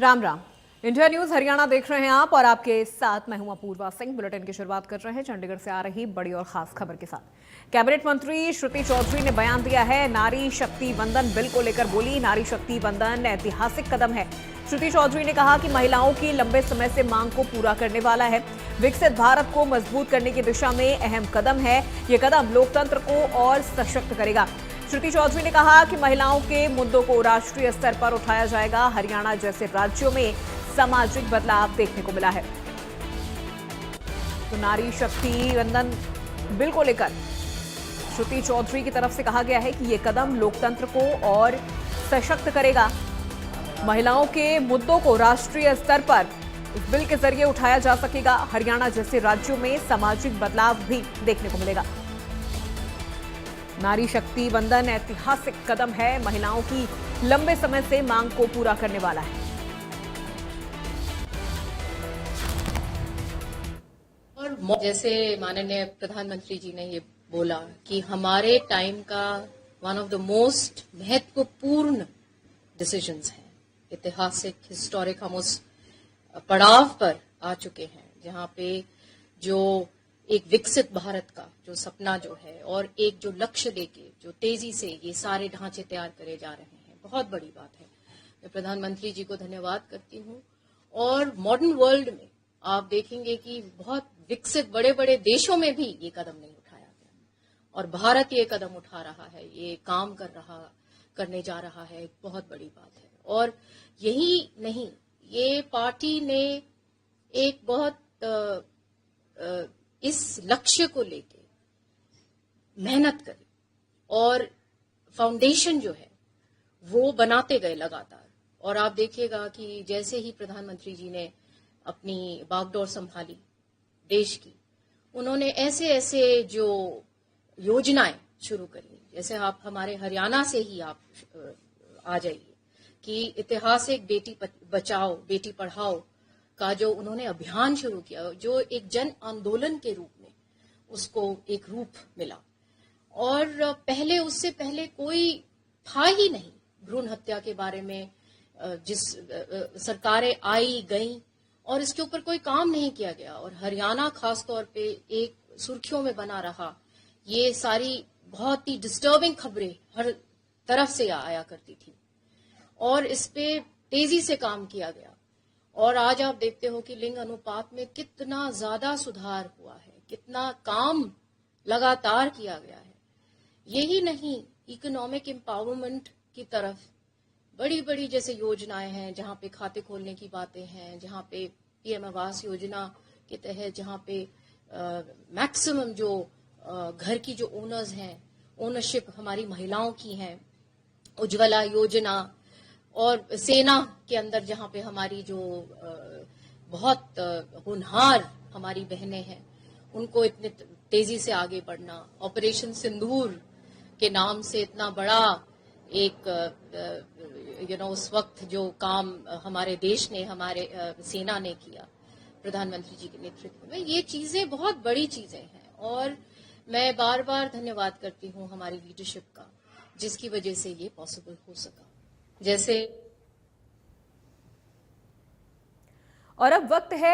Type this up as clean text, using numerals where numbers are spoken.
Ram Ram. India news Haryana देख रहे हैं आप और आपके साथ मैं हूं अपूर्वा सिंह। बुलेटिन की शुरुआत कर रहे हैं चंडीगढ़ से आ रही बड़ी और खास खबर के साथ। कैबिनेट मंत्री श्रुति चौधरी ने बयान दिया है। नारी शक्ति वंदन बिल को लेकर बोली, नारी शक्ति वंदन ऐतिहासिक कदम है। श्रुति चौधरी ने कहा कि महिलाओं की लंबे समय से मांग को पूरा करने वाला है, विकसित भारत को मजबूत करने की दिशा में अहम कदम है। ये कदम लोकतंत्र को और सशक्त करेगा। श्रुति चौधरी ने कहा कि महिलाओं के मुद्दों को राष्ट्रीय स्तर पर उठाया जाएगा। हरियाणा जैसे राज्यों में सामाजिक बदलाव देखने को मिला है। तो नारी शक्ति वंदन बिल को लेकर श्रुति चौधरी की तरफ से कहा गया है कि यह कदम लोकतंत्र को और सशक्त करेगा। महिलाओं के मुद्दों को राष्ट्रीय स्तर पर इस बिल के जरिए उठाया जा सकेगा। हरियाणा जैसे राज्यों में सामाजिक बदलाव भी देखने को मिलेगा। नारी शक्ति वंदन ऐतिहासिक कदम है, महिलाओं की लंबे समय से मांग को पूरा करने वाला है। और जैसे माननीय प्रधानमंत्री जी ने ये बोला कि हमारे टाइम का वन ऑफ द मोस्ट महत्वपूर्ण डिसीजंस है, ऐतिहासिक हिस्टोरिक, हम उस पड़ाव पर आ चुके हैं जहां पे जो एक विकसित भारत का जो सपना जो है और एक जो लक्ष्य देके जो तेजी से ये सारे ढांचे तैयार करे जा रहे हैं, बहुत बड़ी बात है। मैं प्रधानमंत्री जी को धन्यवाद करती हूँ। और मॉडर्न वर्ल्ड में आप देखेंगे कि बहुत विकसित बड़े बड़े देशों में भी ये कदम नहीं उठाया गया और भारत ये कदम उठा रहा है, ये काम करने जा रहा है, एक बहुत बड़ी बात है। और यही नहीं, ये पार्टी ने एक बहुत इस लक्ष्य को लेके मेहनत करी और फाउंडेशन जो है वो बनाते गए लगातार। और आप देखिएगा कि जैसे ही प्रधानमंत्री जी ने अपनी बागडोर संभाली देश की, उन्होंने ऐसे ऐसे जो योजनाएं शुरू करी, जैसे आप हमारे हरियाणा से ही आप आ जाइए कि ऐतिहासिक बेटी बचाओ बेटी पढ़ाओ का जो उन्होंने अभियान शुरू किया, जो एक जन आंदोलन के रूप में उसको एक रूप मिला। और पहले, उससे पहले कोई था ही नहीं भ्रूण हत्या के बारे में, जिस सरकारें आई गई और इसके ऊपर कोई काम नहीं किया गया। और हरियाणा खास तौर पे एक सुर्खियों में बना रहा। ये सारी बहुत ही डिस्टर्बिंग खबरें हर तरफ से आया करती थी और इस पे तेजी से काम किया गया। और आज आप देखते हो कि लिंग अनुपात में कितना ज्यादा सुधार हुआ है, कितना काम लगातार किया गया है। यही नहीं, इकोनॉमिक एम्पावरमेंट की तरफ बड़ी बड़ी जैसे योजनाएं हैं, जहां पे खाते खोलने की बातें हैं, जहां पे पीएम आवास योजना के तहत जहां पे मैक्सिमम जो घर की जो ओनर्स हैं, ओनरशिप हमारी महिलाओं की हैं, उज्ज्वला योजना, और सेना के अंदर जहां पे हमारी जो बहुत होनहार हमारी बहनें हैं, उनको इतने तेजी से आगे बढ़ना, ऑपरेशन सिंदूर के नाम से इतना बड़ा एक उस वक्त जो काम हमारे देश ने, हमारे सेना ने किया प्रधानमंत्री जी के नेतृत्व में, ये चीजें बहुत बड़ी चीजें हैं। और मैं बार बार धन्यवाद करती हूँ हमारी लीडरशिप का, जिसकी वजह से ये पॉसिबल हो सका। जैसे और अब वक्त है